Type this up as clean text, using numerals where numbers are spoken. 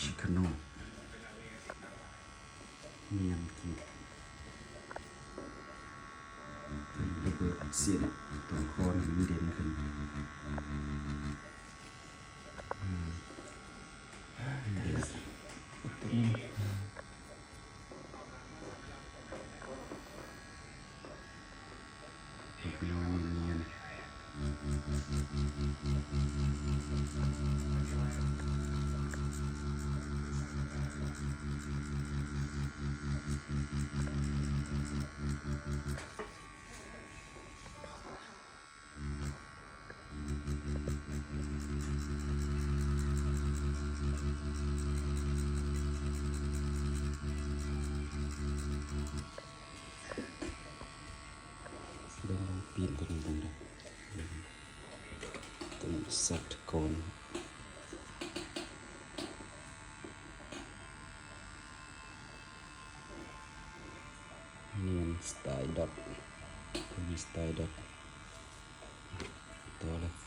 ชิคาโนเนียนกินระเบิดเสียงตัวคอนี่มันเด่นขึ้นปีนตัวนี้ลงได้ตัวสัตว์โกนเนียนสไตล์ดอทตัวนี้สไตล์ดอทตัวละ